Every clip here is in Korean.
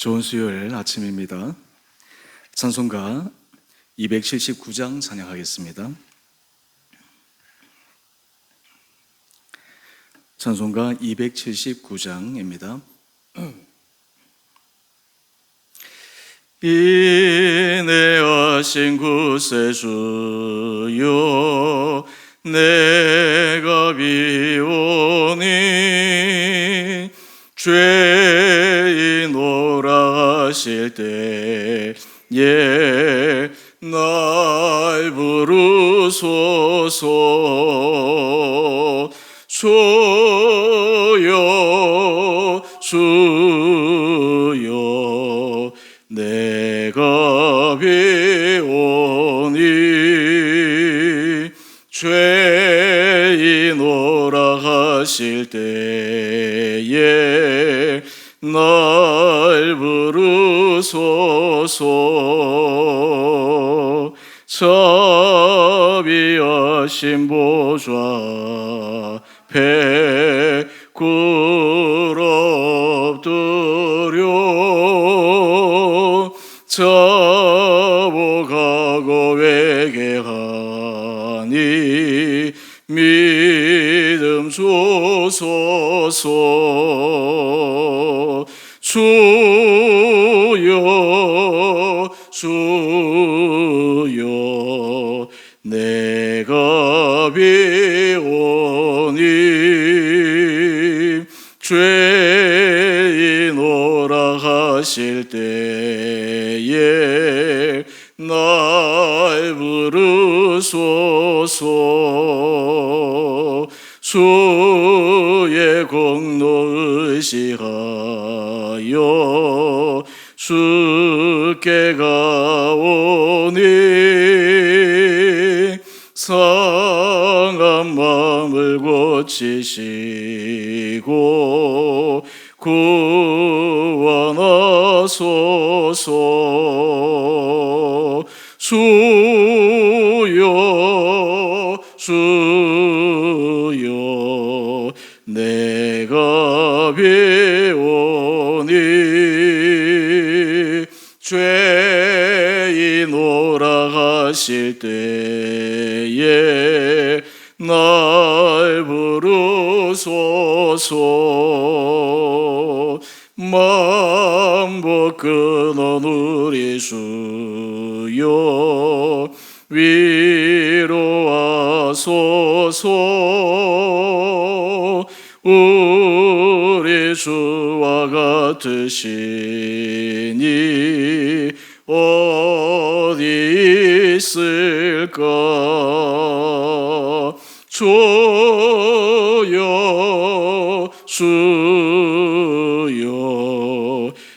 좋은 수요일 아침입니다. 찬송가 279장 찬양하겠습니다. 찬송가 279장입니다. 인내하신 구세주여 내가 비오니 죄인 오라 하실 때에 날 부르소서. 주여 주여 내가 비오니 죄인 오라 하실 때에 날 부르소서. 자비하신 보좌 앞에 꿇어 엎드려 자복하고 회개하니 믿음 주소서. 주여 주여 내가 비오니 죄인 오라 하실 때에 날 부르소서. 주의 공로 의지하여 주께 가오니 상한 마음을 고치시고 구원하소서. 주여 주여 내가 비오니 죄인 오라 하실 때에 날 부르소서. 만복 끊어 우리 주여 위로하소서. 우리 주와 같으시니 어디 있을까. 주여 주여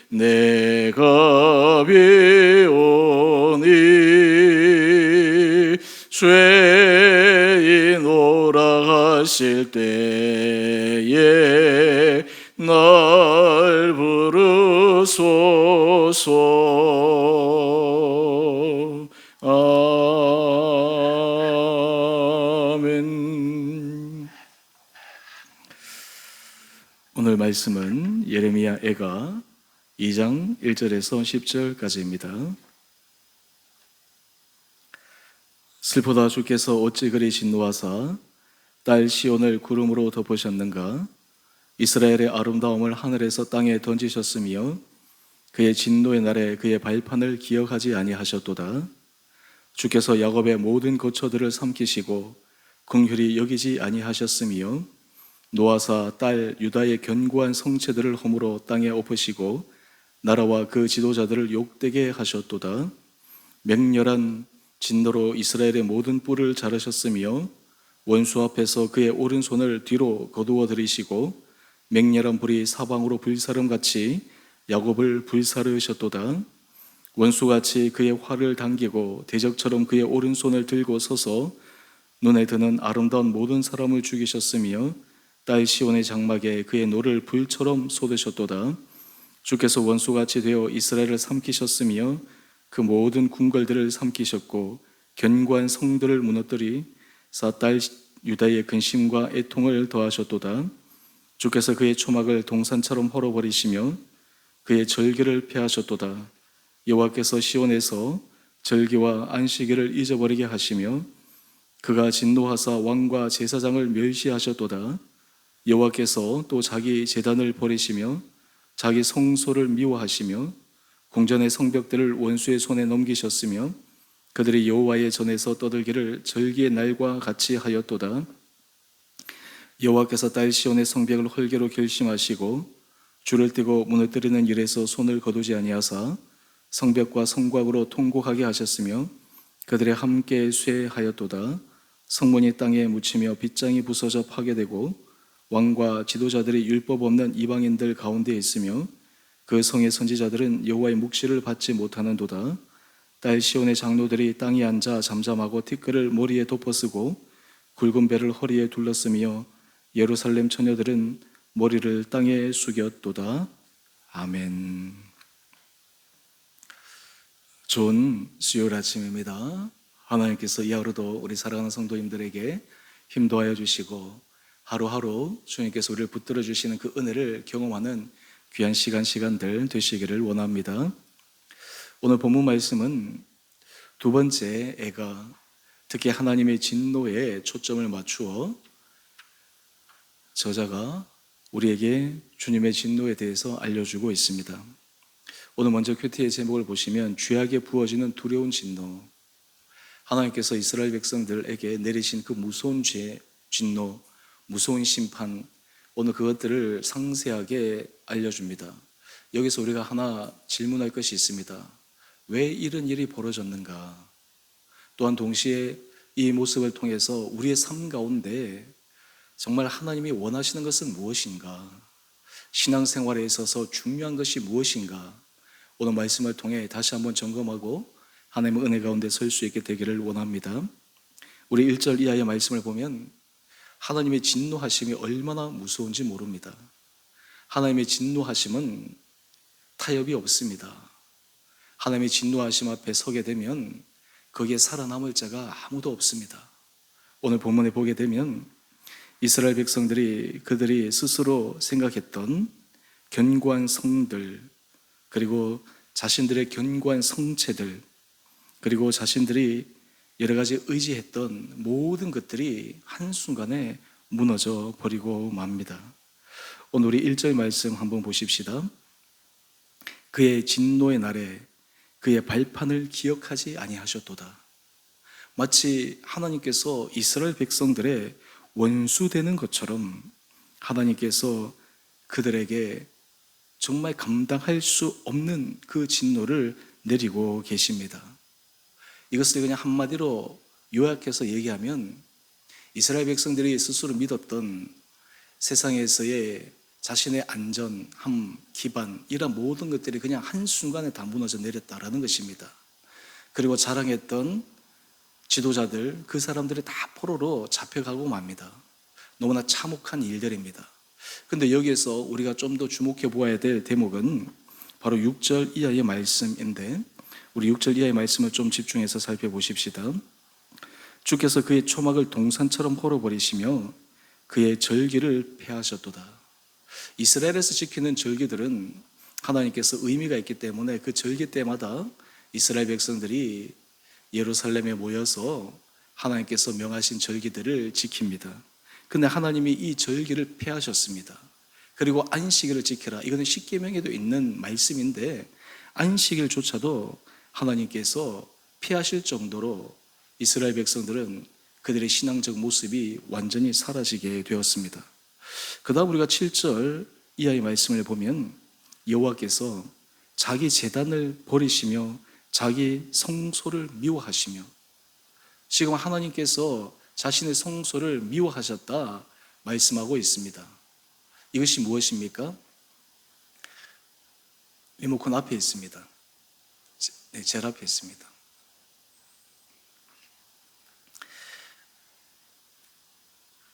내가 비오니 죄인 오라 하실 때에 날 부르소서. 아멘. 오늘 말씀은 예레미야 애가 2장 1절에서 10절까지입니다. 슬프다 주께서 어찌 그리 진노하사 딸 시온을 구름으로 덮으셨는가. 이스라엘의 아름다움을 하늘에서 땅에 던지셨으며 그의 진노의 날에 그의 발판을 기억하지 아니하셨도다. 주께서 야곱의 모든 거처들을 삼키시고 긍휼히 여기지 아니하셨으며 노아사 딸 유다의 견고한 성체들을 허물어 땅에 엎으시고 나라와 그 지도자들을 욕되게 하셨도다. 맹렬한 진노로 이스라엘의 모든 뿔을 자르셨으며 원수 앞에서 그의 오른손을 뒤로 거두어 들이시고 맹렬한 불이 사방으로 불사름같이 야곱을 불사르셨도다. 원수같이 그의 활을 당기고 대적처럼 그의 오른손을 들고 서서 눈에 드는 아름다운 모든 사람을 죽이셨으며 딸 시온의 장막에 그의 노를 불처럼 쏟으셨도다. 주께서 원수같이 되어 이스라엘을 삼키셨으며 그 모든 궁궐들을 삼키셨고 견고한 성들을 무너뜨리사 딸 유다의 근심과 애통을 더하셨도다. 주께서 그의 초막을 동산처럼 헐어버리시며 그의 절기를 폐하셨도다. 여호와께서 시온에서 절기와 안식일을 잊어버리게 하시며 그가 진노하사 왕과 제사장을 멸시하셨도다. 여호와께서 또 자기 제단을 버리시며 자기 성소를 미워하시며 궁전의 성벽들을 원수의 손에 넘기셨으며 그들이 여호와의 전에서 떠들기를 절기의 날과 같이 하였도다. 여호와께서 딸 시온의 성벽을 헐게로 결심하시고 줄을 떼고 무너뜨리는 일에서 손을 거두지 아니하사 성벽과 성곽으로 통곡하게 하셨으며 그들의 함께 쇠하였도다. 성문이 땅에 묻히며 빗장이 부서져 파괴되고 왕과 지도자들이 율법 없는 이방인들 가운데 있으며 그 성의 선지자들은 여호와의 묵시를 받지 못하는도다. 딸 시온의 장로들이 땅에 앉아 잠잠하고 티끌을 머리에 덮어쓰고 굵은 배를 허리에 둘렀으며 예루살렘 처녀들은 머리를 땅에 숙였도다. 아멘. 좋은 수요일 아침입니다. 하나님께서 이 하루도 우리 사랑하는 성도님들에게 힘도하여 주시고 하루하루 주님께서 우리를 붙들어 주시는 그 은혜를 경험하는 귀한 시간들 되시기를 원합니다. 오늘 본문 말씀은 두 번째 애가 특히 하나님의 진노에 초점을 맞추어 저자가 우리에게 주님의 진노에 대해서 알려주고 있습니다. 오늘 먼저 큐티의 제목을 보시면 죄악에 부어지는 두려운 진노, 하나님께서 이스라엘 백성들에게 내리신 그 무서운 진노, 무서운 심판, 오늘 그것들을 상세하게 알려줍니다. 여기서 우리가 하나 질문할 것이 있습니다. 왜 이런 일이 벌어졌는가? 또한 동시에 이 모습을 통해서 우리의 삶 가운데 정말 하나님이 원하시는 것은 무엇인가? 신앙생활에 있어서 중요한 것이 무엇인가? 오늘 말씀을 통해 다시 한번 점검하고 하나님의 은혜 가운데 설 수 있게 되기를 원합니다. 우리 1절 이하의 말씀을 보면 하나님의 진노하심이 얼마나 무서운지 모릅니다. 하나님의 진노하심은 타협이 없습니다. 하나님의 진노하심 앞에 서게 되면 거기에 살아남을 자가 아무도 없습니다. 오늘 본문에 보게 되면 이스라엘 백성들이 그들이 스스로 생각했던 견고한 성들, 그리고 자신들의 견고한 성체들, 그리고 자신들이 여러 가지 의지했던 모든 것들이 한순간에 무너져 버리고 맙니다. 오늘 우리 1절 말씀 한번 보십시다. 그의 진노의 날에 그의 발판을 기억하지 아니하셨도다. 마치 하나님께서 이스라엘 백성들의 원수되는 것처럼 하나님께서 그들에게 정말 감당할 수 없는 그 진노를 내리고 계십니다. 이것을 그냥 한마디로 요약해서 얘기하면 이스라엘 백성들이 스스로 믿었던 세상에서의 자신의 안전함, 기반, 이런 모든 것들이 그냥 한순간에 다 무너져 내렸다라는 것입니다. 그리고 자랑했던 지도자들, 그 사람들이 다 포로로 잡혀가고 맙니다. 너무나 참혹한 일들입니다. 근데 여기에서 우리가 좀 더 주목해 보아야 될 대목은 바로 6절 이하의 말씀인데, 우리 6절 이하의 말씀을 좀 집중해서 살펴보십시다. 주께서 그의 초막을 동산처럼 헐어버리시며 그의 절기를 폐하셨도다. 이스라엘에서 지키는 절기들은 하나님께서 의미가 있기 때문에 그 절기 때마다 이스라엘 백성들이 예루살렘에 모여서 하나님께서 명하신 절기들을 지킵니다. 근데 하나님이 이 절기를 폐하셨습니다. 그리고 안식일을 지켜라. 이거는 십계명에도 있는 말씀인데 안식일조차도 하나님께서 피하실 정도로 이스라엘 백성들은 그들의 신앙적 모습이 완전히 사라지게 되었습니다. 그 다음 우리가 7절 이하의 말씀을 보면 여호와께서 자기 제단을 버리시며 자기 성소를 미워하시며, 지금 하나님께서 자신의 성소를 미워하셨다 말씀하고 있습니다. 이것이 무엇입니까? 리모컨 앞에 있습니다. 네, 제 앞에 있습니다.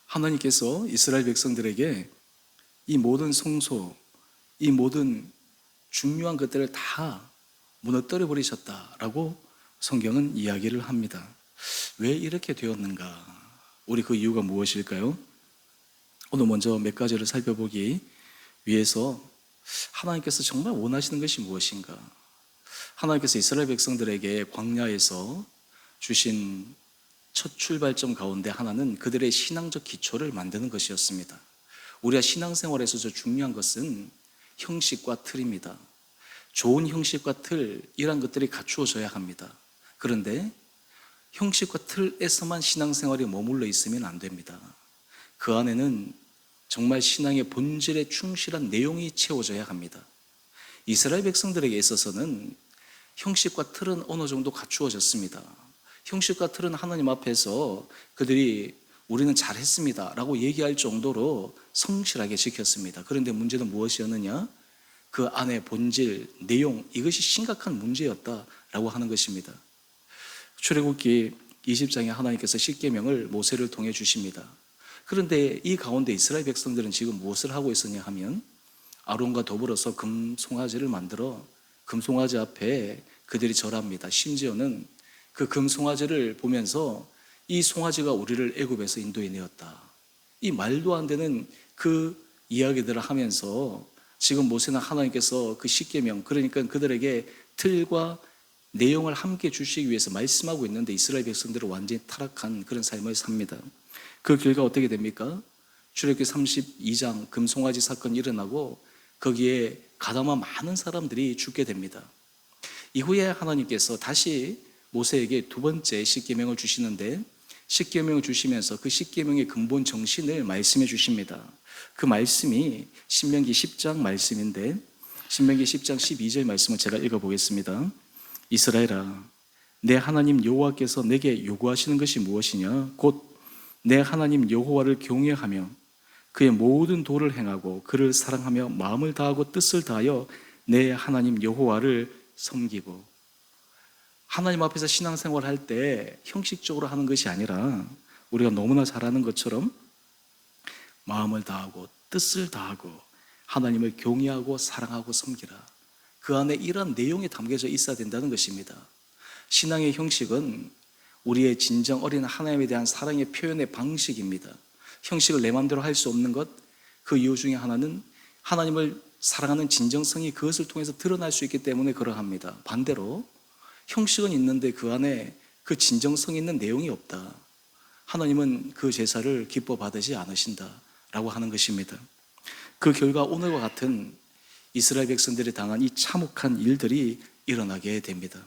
하나님께서 이스라엘 백성들에게 이 모든 성소, 이 모든 중요한 것들을 다 무너뜨려 버리셨다라고 성경은 이야기를 합니다. 왜 이렇게 되었는가? 우리 그 이유가 무엇일까요? 오늘 먼저 몇 가지를 살펴보기 위해서 하나님께서 정말 원하시는 것이 무엇인가? 하나님께서 이스라엘 백성들에게 광야에서 주신 첫 출발점 가운데 하나는 그들의 신앙적 기초를 만드는 것이었습니다. 우리가 신앙생활에서 중요한 것은 형식과 틀입니다. 좋은 형식과 틀, 이런 것들이 갖추어져야 합니다. 그런데 형식과 틀에서만 신앙생활이 머물러 있으면 안 됩니다. 그 안에는 정말 신앙의 본질에 충실한 내용이 채워져야 합니다. 이스라엘 백성들에게 있어서는 형식과 틀은 어느 정도 갖추어졌습니다. 형식과 틀은 하나님 앞에서 그들이 우리는 잘했습니다 라고 얘기할 정도로 성실하게 지켰습니다. 그런데 문제는 무엇이었느냐? 그 안에 본질, 내용, 이것이 심각한 문제였다라고 하는 것입니다. 출애굽기 20장에 하나님께서 십계명을 모세를 통해 주십니다. 그런데 이 가운데 이스라엘 백성들은 지금 무엇을 하고 있었냐 하면 아론과 더불어서 금송아지를 만들어 금송아지 앞에 그들이 절합니다. 심지어는 그 금송아지를 보면서 이 송아지가 우리를 애굽에서 인도해 내었다, 이 말도 안 되는 그 이야기들을 하면서 지금 모세는 하나님께서 그 십계명, 그러니까 그들에게 틀과 내용을 함께 주시기 위해서 말씀하고 있는데 이스라엘 백성들은 완전히 타락한 그런 삶을 삽니다. 그 결과 어떻게 됩니까? 출애굽기 32장 금송아지 사건이 일어나고 거기에 가담한 많은 사람들이 죽게 됩니다. 이후에 하나님께서 다시 모세에게 두 번째 십계명을 주시는데 십계명을 주시면서 그 십계명의 근본 정신을 말씀해 주십니다. 그 말씀이 신명기 10장 말씀인데 신명기 10장 12절 말씀을 제가 읽어보겠습니다. 이스라엘아, 내 하나님 여호와께서 내게 요구하시는 것이 무엇이냐? 곧 내 하나님 여호와를 경외하며 그의 모든 도를 행하고 그를 사랑하며 마음을 다하고 뜻을 다하여 내 하나님 여호와를 섬기고. 하나님 앞에서 신앙생활을 할 때 형식적으로 하는 것이 아니라 우리가 너무나 잘 아는 것처럼 마음을 다하고 뜻을 다하고 하나님을 경외하고 사랑하고 섬기라. 그 안에 이러한 내용이 담겨져 있어야 된다는 것입니다. 신앙의 형식은 우리의 진정 어린 하나님에 대한 사랑의 표현의 방식입니다. 형식을 내 마음대로 할 수 없는 것, 그 이유 중에 하나는 하나님을 사랑하는 진정성이 그것을 통해서 드러날 수 있기 때문에 그러합니다. 반대로 형식은 있는데 그 안에 그 진정성 있는 내용이 없다, 하나님은 그 제사를 기뻐 받으지 않으신다라고 하는 것입니다. 그 결과 오늘과 같은 이스라엘 백성들이 당한 이 참혹한 일들이 일어나게 됩니다.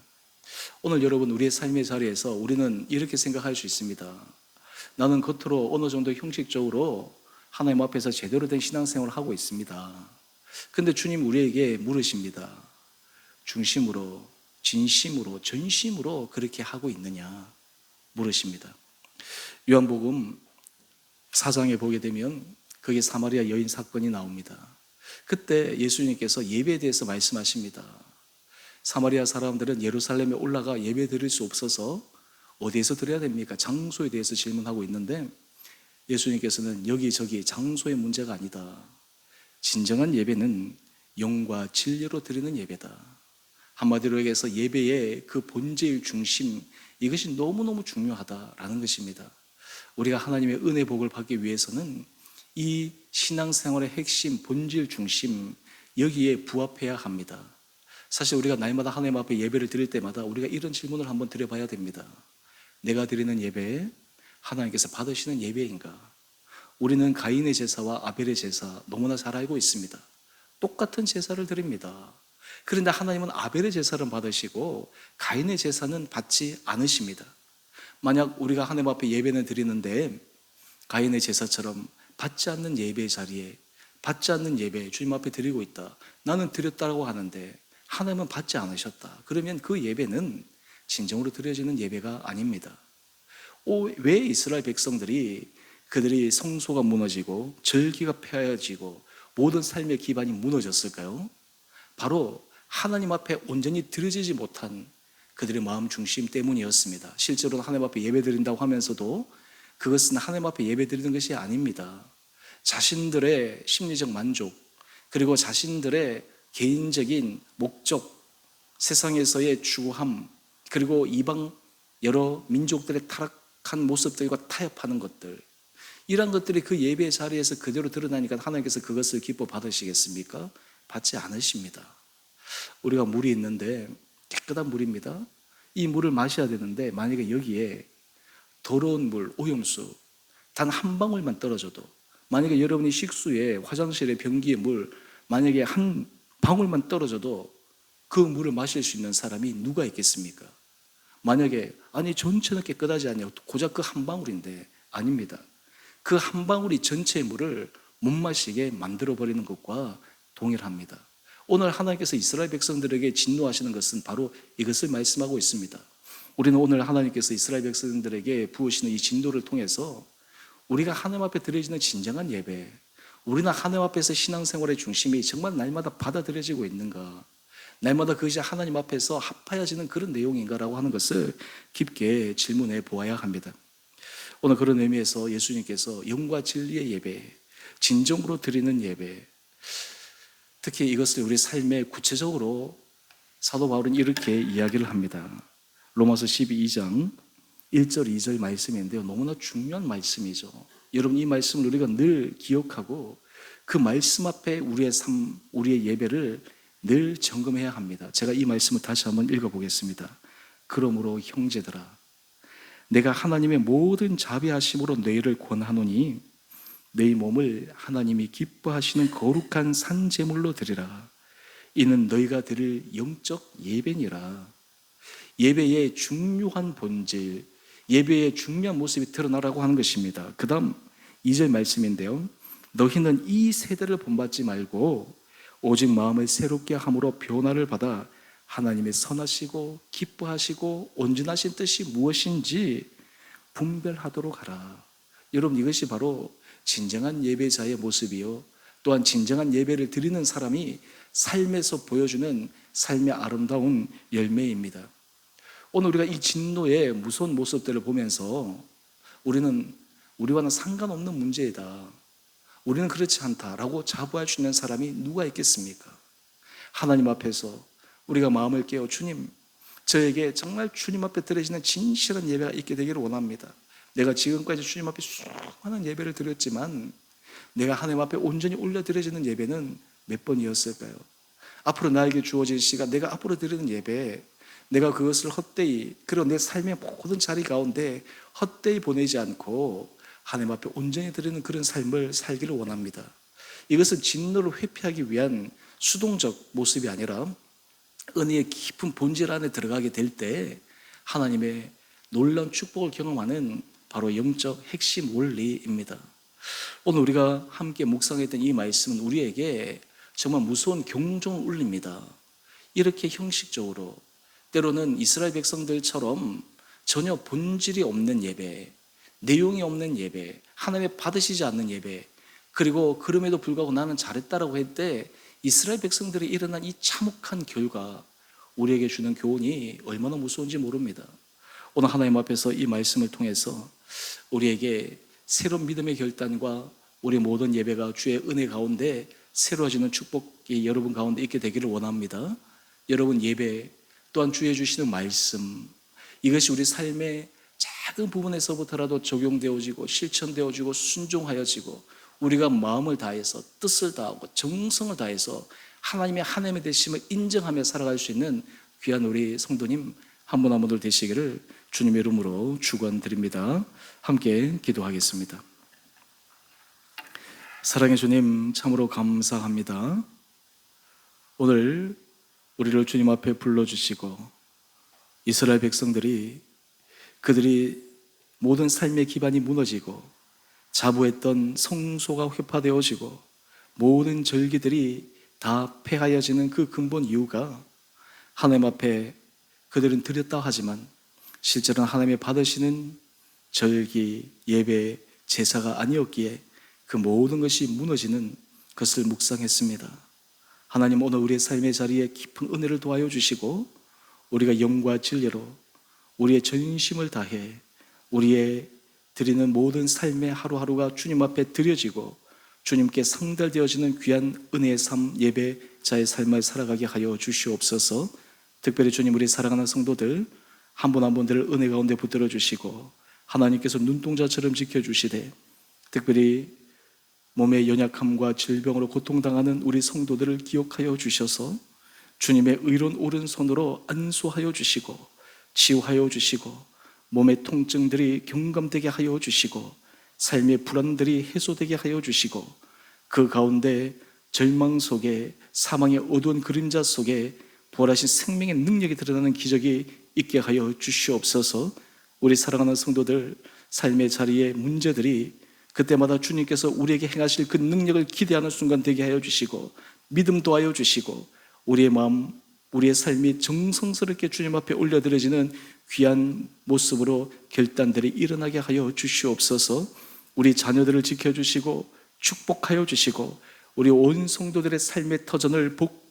오늘 여러분, 우리의 삶의 자리에서 우리는 이렇게 생각할 수 있습니다. 나는 겉으로 어느 정도 형식적으로 하나님 앞에서 제대로 된 신앙생활을 하고 있습니다. 근데 주님 우리에게 물으십니다. 중심으로, 진심으로, 전심으로 그렇게 하고 있느냐 물으십니다. 요한복음 4장에 보게 되면 거기에 사마리아 여인 사건이 나옵니다. 그때 예수님께서 예배에 대해서 말씀하십니다. 사마리아 사람들은 예루살렘에 올라가 예배 드릴 수 없어서 어디에서 드려야 됩니까? 장소에 대해서 질문하고 있는데 예수님께서는 여기저기 장소의 문제가 아니다, 진정한 예배는 영과 진리로 드리는 예배다. 한마디로 얘기해서 예배의 그 본질 중심, 이것이 너무너무 중요하다라는 것입니다. 우리가 하나님의 은혜 복을 받기 위해서는 이 신앙생활의 핵심, 본질 중심, 여기에 부합해야 합니다. 사실 우리가 날마다 하나님 앞에 예배를 드릴 때마다 우리가 이런 질문을 한번 드려봐야 됩니다. 내가 드리는 예배, 하나님께서 받으시는 예배인가? 우리는 가인의 제사와 아벨의 제사 너무나 잘 알고 있습니다. 똑같은 제사를 드립니다. 그런데 하나님은 아벨의 제사를 받으시고 가인의 제사는 받지 않으십니다. 만약 우리가 하나님 앞에 예배는 드리는데 가인의 제사처럼 받지 않는 예배의 자리에 받지 않는 예배 주님 앞에 드리고 있다, 나는 드렸다고 하는데 하나님은 받지 않으셨다, 그러면 그 예배는 진정으로 드려지는 예배가 아닙니다. 왜 이스라엘 백성들이 그들이 성소가 무너지고 절기가 폐하여지고 모든 삶의 기반이 무너졌을까요? 바로 하나님 앞에 온전히 드려지지 못한 그들의 마음 중심 때문이었습니다. 실제로는 하나님 앞에 예배 드린다고 하면서도 그것은 하나님 앞에 예배 드리는 것이 아닙니다. 자신들의 심리적 만족, 그리고 자신들의 개인적인 목적, 세상에서의 추구함, 그리고 이방 여러 민족들의 타락한 모습들과 타협하는 것들, 이런 것들이 그 예배의 자리에서 그대로 드러나니까 하나님께서 그것을 기뻐 받으시겠습니까? 받지 않으십니다. 우리가 물이 있는데 깨끗한 물입니다. 이 물을 마셔야 되는데 만약에 여기에 더러운 물, 오염수 단 한 방울만 떨어져도, 만약에 여러분이 식수에 화장실에 변기에 물 만약에 한 방울만 떨어져도 그 물을 마실 수 있는 사람이 누가 있겠습니까? 만약에 아니 전체는 깨끗하지 않냐, 고작 그 한 방울인데, 아닙니다. 그 한 방울이 전체의 물을 못 마시게 만들어버리는 것과 동일합니다. 오늘 하나님께서 이스라엘 백성들에게 진노하시는 것은 바로 이것을 말씀하고 있습니다. 우리는 오늘 하나님께서 이스라엘 백성들에게 부으시는 이 진노를 통해서 우리가 하나님 앞에 드려지는 진정한 예배, 우리는 하나님 앞에서 신앙생활의 중심이 정말 날마다 받아들여지고 있는가, 날마다 그것이 하나님 앞에서 합하여지는 그런 내용인가라고 하는 것을 깊게 질문해 보아야 합니다. 오늘 그런 의미에서 예수님께서 영과 진리의 예배, 진정으로 드리는 예배, 특히 이것을 우리 삶에 구체적으로 사도 바울은 이렇게 이야기를 합니다. 로마서 12장 1절 2절 말씀인데요, 너무나 중요한 말씀이죠. 여러분, 이 말씀을 우리가 늘 기억하고 그 말씀 앞에 우리의 삶, 우리의 예배를 늘 점검해야 합니다. 제가 이 말씀을 다시 한번 읽어보겠습니다. 그러므로 형제들아, 내가 하나님의 모든 자비하심으로 너희를 권하노니 너희 몸을 하나님이 기뻐하시는 거룩한 산제물로 드리라. 이는 너희가 드릴 영적 예배니라. 예배의 중요한 본질, 예배의 중요한 모습이 드러나라고 하는 것입니다. 그 다음 2절 말씀인데요, 너희는 이 세대를 본받지 말고 오직 마음을 새롭게 함으로 변화를 받아 하나님의 선하시고 기뻐하시고 온전하신 뜻이 무엇인지 분별하도록 하라. 여러분, 이것이 바로 진정한 예배자의 모습이요, 또한 진정한 예배를 드리는 사람이 삶에서 보여주는 삶의 아름다운 열매입니다. 오늘 우리가 이 진노의 무서운 모습들을 보면서 우리와는 상관없는 문제이다, 우리는 그렇지 않다라고 자부할 수 있는 사람이 누가 있겠습니까? 하나님 앞에서 우리가 마음을 깨어, 주님, 저에게 정말 주님 앞에 드려지는 진실한 예배가 있게 되기를 원합니다. 내가 지금까지 주님 앞에 수많은 예배를 드렸지만 내가 하나님 앞에 온전히 올려드려지는 예배는 몇 번이었을까요? 앞으로 나에게 주어질 시간, 내가 앞으로 드리는 예배, 내가 그것을 헛되이, 그리고 내 삶의 모든 자리 가운데 헛되이 보내지 않고 하나님 앞에 온전히 드리는 그런 삶을 살기를 원합니다. 이것은 진노를 회피하기 위한 수동적 모습이 아니라 은혜의 깊은 본질 안에 들어가게 될 때 하나님의 놀라운 축복을 경험하는 바로 영적 핵심 원리입니다. 오늘 우리가 함께 묵상했던 이 말씀은 우리에게 정말 무서운 경종을 울립니다. 이렇게 형식적으로, 때로는 이스라엘 백성들처럼 전혀 본질이 없는 예배, 내용이 없는 예배, 하나님의 받으시지 않는 예배, 그리고 그럼에도 불구하고 나는 잘했다라고 할 때 이스라엘 백성들이 일어난 이 참혹한 결과, 우리에게 주는 교훈이 얼마나 무서운지 모릅니다. 오늘 하나님 앞에서 이 말씀을 통해서 우리에게 새로운 믿음의 결단과 우리 모든 예배가 주의 은혜 가운데 새로워지는 축복이 여러분 가운데 있게 되기를 원합니다. 여러분, 예배 또한 주의 주시는 말씀, 이것이 우리 삶의 작은 부분에서부터라도 적용되어지고 실천되어지고 순종하여지고 우리가 마음을 다해서 뜻을 다하고 정성을 다해서 하나님의 되심을 인정하며 살아갈 수 있는 귀한 우리 성도님 한 분 한 분들 되시기를 주님의 이름으로 축원드립니다. 함께 기도하겠습니다. 사랑의 주님, 참으로 감사합니다. 오늘 우리를 주님 앞에 불러주시고 이스라엘 백성들이 그들이 모든 삶의 기반이 무너지고 자부했던 성소가 회파되어지고 모든 절기들이 다 폐하여지는 그 근본 이유가 하나님 앞에 그들은 드렸다 하지만 실제로는 하나님의 받으시는 절기, 예배, 제사가 아니었기에 그 모든 것이 무너지는 것을 묵상했습니다. 하나님, 오늘 우리의 삶의 자리에 깊은 은혜를 도와여 주시고 우리가 영과 진리로 우리의 전심을 다해 우리의 드리는 모든 삶의 하루하루가 주님 앞에 드려지고 주님께 상달되어지는 귀한 은혜의 삶, 예배자의 삶을 살아가게 하여 주시옵소서. 특별히 주님, 우리 사랑하는 성도들 한 분 한 분들을 은혜 가운데 붙들어 주시고 하나님께서 눈동자처럼 지켜주시되 특별히 몸의 연약함과 질병으로 고통당하는 우리 성도들을 기억하여 주셔서 주님의 의로운 오른손으로 안수하여 주시고 치유하여 주시고 몸의 통증들이 경감되게 하여 주시고 삶의 불안들이 해소되게 하여 주시고 그 가운데 절망 속에 사망의 어두운 그림자 속에 부활하신 생명의 능력이 드러나는 기적이 있게 하여 주시옵소서. 우리 사랑하는 성도들 삶의 자리에 문제들이 그때마다 주님께서 우리에게 행하실 그 능력을 기대하는 순간 되게 하여 주시고 믿음 도하여 주시고 우리의 마음, 우리의 삶이 정성스럽게 주님 앞에 올려드려지는 귀한 모습으로 결단들이 일어나게 하여 주시옵소서. 우리 자녀들을 지켜주시고 축복하여 주시고 우리 온 성도들의 삶의 터전을 복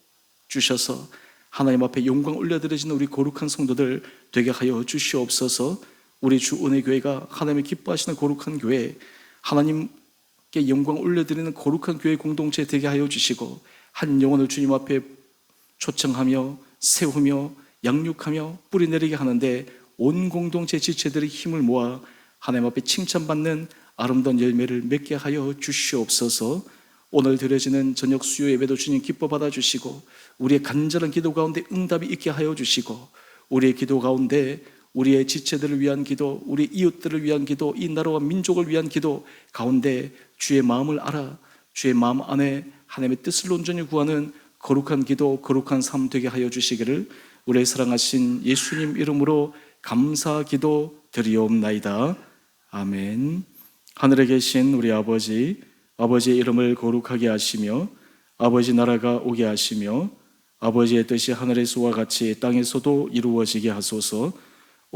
주셔서 하나님 앞에 영광 올려드려지는 우리 거룩한 성도들 되게 하여 주시옵소서. 우리 주 은혜교회가 하나님이 기뻐하시는 거룩한 교회, 하나님께 영광 올려드리는 거룩한 교회 공동체 되게 하여 주시고 한 영혼을 주님 앞에 초청하며 세우며 양육하며 뿌리내리게 하는데 온 공동체 지체들의 힘을 모아 하나님 앞에 칭찬받는 아름다운 열매를 맺게 하여 주시옵소서. 오늘 드려지는 저녁 수요 예배도 주님 기뻐 받아주시고 우리의 간절한 기도 가운데 응답이 있게 하여 주시고 우리의 기도 가운데 우리의 지체들을 위한 기도, 우리 이웃들을 위한 기도, 이 나라와 민족을 위한 기도 가운데 주의 마음을 알아 주의 마음 안에 하나님의 뜻을 온전히 구하는 거룩한 기도, 거룩한 삶 되게 하여 주시기를 우리의 사랑하신 예수님 이름으로 감사 기도 드리옵나이다. 아멘. 하늘에 계신 우리 아버지, 아버지의 이름을 거룩하게 하시며 아버지 나라가 오게 하시며 아버지의 뜻이 하늘에서와 같이 땅에서도 이루어지게 하소서.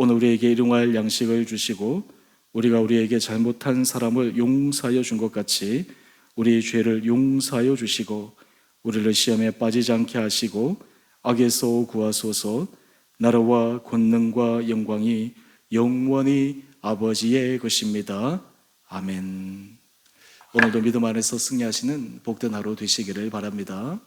오늘 우리에게 일용할 양식을 주시고 우리가 우리에게 잘못한 사람을 용서하여 준 것 같이 우리의 죄를 용서하여 주시고 우리를 시험에 빠지지 않게 하시고 악에서 구하소서. 나라와 권능과 영광이 영원히 아버지의 것입니다. 아멘. 오늘도 믿음 안에서 승리하시는 복된 하루 되시기를 바랍니다.